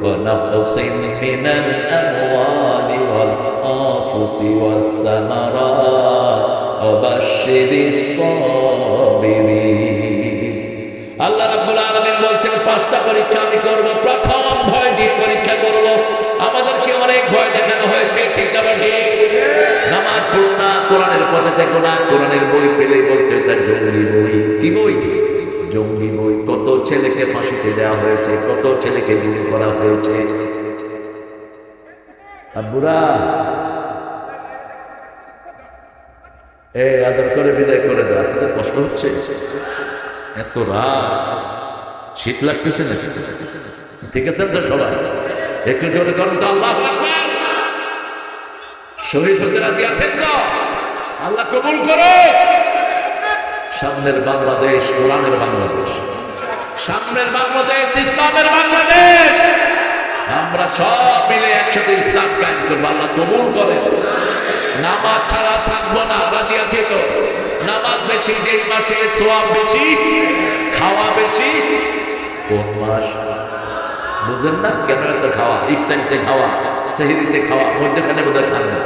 وَنَقْصٍ مِّنَ الْأَمْوَالِ وَالْأَنفُسِ وَالثَّمَرَاتِ وَبَشِّرِ الصَّابِرِينَ। আল্লাহ রাব্বুল আলামিন বলছেন 5টা পরীক্ষা আমি করব। প্রথম ভয় দিয়ে পরীক্ষা করব। আমাদেরকে অনেক ভয় দেখানো হয়েছে, ঠিক না ঠিক? নামাজ পড়ো না, কোরআনের পথে থেকো না, কোরআনের বই পেলেই বলতে এটা জঙ্গি বই। কি বই? জঙ্গি বই। কত ছেলেকে ফাঁসিতে দেওয়া হয়েছে, কত ছেলেকে গুম করা হয়েছে। আব্বুরা আদর করে বিদায় করে দাও। আপনাদের কষ্ট হচ্ছে? এত রাত, শীত লাগতেছে না? ঠিক আছে তো সবাই? একটু জোরে করুন তো আল্লাহু আকবার। শহীদ হতে রাজি আছেন তো? আল্লাহ কবুল করো। সামনের বাংলাদেশ কোরআনের বাংলাদেশ, সামনের বাংলাদেশ ইসলামের বাংলাদেশ। আমরা সব মিলে একসাথে ইসলাম কায়েম করবো। আল্লাহ কবুল করেন। নামাজ ছাড়া থাকবো না, রাজি আছে তো? নামাজ বেশি, যেই মাসে সওয়াব বেশি, খাওয়া বেশি। কোন মাস? বুঝেন না কেন এত খাওয়া? ইফতারিতে খাওয়া, সেহরিতে খাওয়া, মধ্যখানে বোধহয় খান না।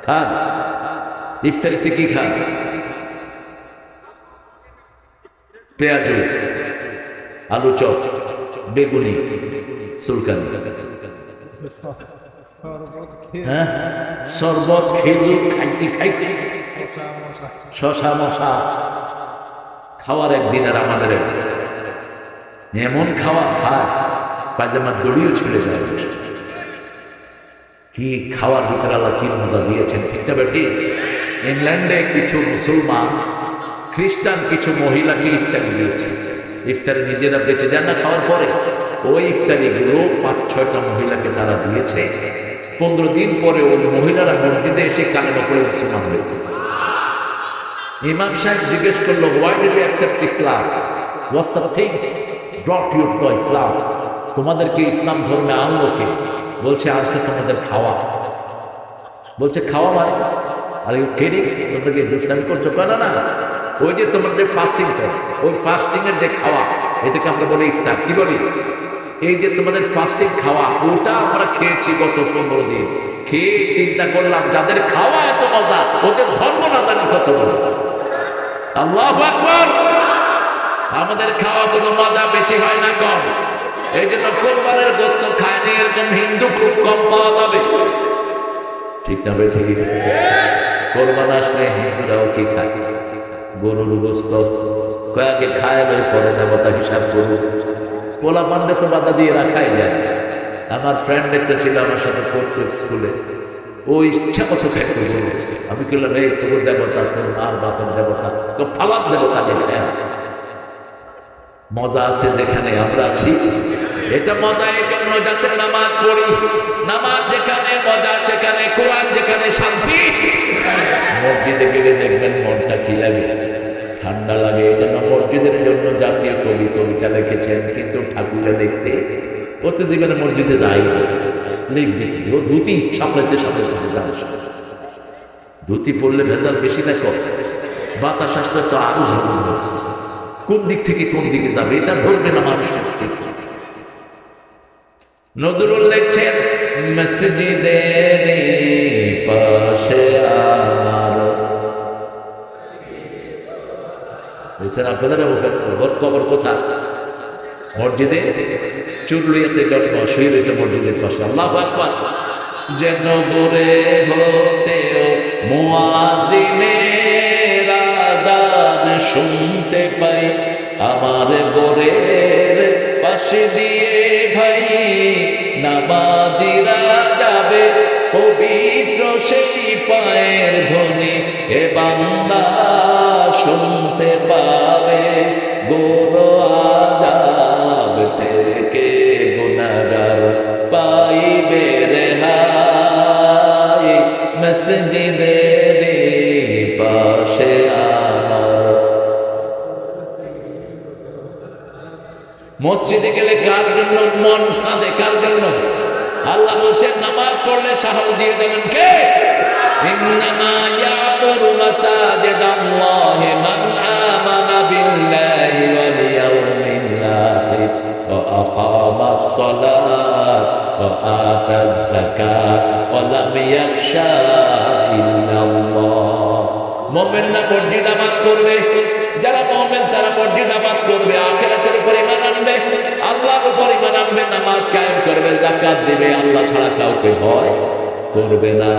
খান? ইফতারিতে কি খান? পেঁয়াজু, আলু চপ, বেগুনি, সুলকানি, হ্যাঁ, শরবত, খেজুর খাইতে খাইতে, শশা মশা। খাওয়ার একদিন আর আমাদের একদিন এমন খাওয়া খায় পায়জামার দড়িও ছেড়ে যায়। কি খাওয়ার ভিতরে আল্লাহ কি মজা দিয়েছেন, ঠিক না বেটি? ইংল্যান্ডে কিছু মুসলমান খ্রিস্টান কিছু মহিলাকে ইফতারি দিয়েছে। ইফতারি নিজেরা বেঁচে যান না খাওয়ার পরে, ওই ইফতারিগুলো 5-6টা মহিলাকে তারা দিয়েছে। 15 দিন পরে ওই মহিলারা মসজিদে এসে কালেমা পড়ে মুসলমান হয়েছে। ইমাম সাহেব জিজ্ঞেস করলো, why did you accept Islam? What's the things brought you to Islam? তোমাদেরকে ইসলাম ধর্মে আনলো কে? বলছে আসছে তোমাদের খাওয়া। বলছে খাওয়া মানে? Are you kidding? তোমরা কি দুষ্টামি করছো? না না, ওই যে তোমরা যে ফাস্টিং করো, ওই ফাস্টিং এর যে খাওয়া, এটাকে আমরা বলি ইফতার। কি বলি? এই যে তোমাদের ফাস্টিং খাওয়া, ওটা আমরা খেয়েছি গত 15 দিন। খেয়ে চিন্তা করলাম যাদের খাওয়া এত মজা, ওদের ধর্ম না জানি কত বড়। আল্লাহু আকবার। আমাদের খাওয়া কোনো মজা বেশি হয় না কম? এই জন্য কোরবানের গোস্ত খায়নি এরকম হিন্দু খুব কম পাওয়া যাবে, ঠিক না ভাই? ঠিক। কোরবান আসলে হিন্দুরাও কি খায়? গরুর গোস্ত, আগে খায় ওই পরে দেবতা হিসাব করুন। পোলা পান্ডে তো বাধা দিয়ে রাখাই যায়। আমার ফ্রেন্ড একটা ছিল আমার সাথে পড়তো স্কুলে, ও ইচ্ছা মতো খাইতে বলছে। আমি বললাম এই তোর দেবতা, তোর মার বাপের দেবতা, তো ফালাক দেবতাকে খায়। মজা আছে যেখানে আমরা আছি, এটা মজা এই জন্য যাতে নামাজ পড়ি। নামাজ যেখানে মজা, সেখানে কোরআন যেখানে শান্তি। মসজিদে গেলে দেখবেন মনটা কি লাগে, ঠান্ডা লাগে। এই জন্য মসজিদের জন্য জাতীয় কবি কবিতা লিখেছেন, কিন্তু ঠাকুরে লিখতে ও তো জীবনে মসজিদে যাই লিখবে কি, ও ধুতি সামলাইতে সামলাইতে যাবে। ধুতি পড়লে ভেজাল বেশি না কম, বাতাস আসতে তো আরো ঝামেলা হচ্ছে। কোন দিক থেকে কোন দিকে যাবে এটা ধরবে না মানুষকে। নজরুল লিখছেন মসজিদের পাশে আমার, দেখছেন আপনাদের কবর কোথায়? মসজিদে। চুরুলিয়াতে জন্ম, শুয়ে রয়েছে মসজিদের পাশে। আল্লাহু আকবার। যেন গোরে হতেও মুয়াজ্জিনের আযান শুনতে পাই, আমার গোরের পাশে দিয়ে ভাই নামাজিরা যাবে, পবিত্র সেই পায়ের ধ্বনি এ বান্দা শুনতে পাবে। গোর আযাব থেকে গুনাহগার পাইবে রেহাই, মসজিদের পাশে আমার। মসজিদে গেলে কার জন্য মন কাঁদে, কার জন্য? আল্লাহ বলছেন নামাজ পড়লে সাহস দিয়ে দেবেন কে? ইন্নামা ইয়ামুরু মাসাজিদাল্লাহি মান আমানা বিল্লাহি ওয়াল ইয়াউমিল আখির ওয়া আকামাস সালাত ওয়া আতাজ যাকাত ওয়া লাম ইয়াখশা ইল্লাল্লাহ। মুমিনরা মসজিদ আবাদ করবে, যারা মুমিন তারা মসজিদ আবাদ করবে, আখিরাতের উপর ঈমান আনবে, আল্লাহর উপর ঈমান আনবে, নামাজ কায়েম করবে, যাকাত দিবে, আল্লাহ ছাড়া কাউকে ভয় করবে না।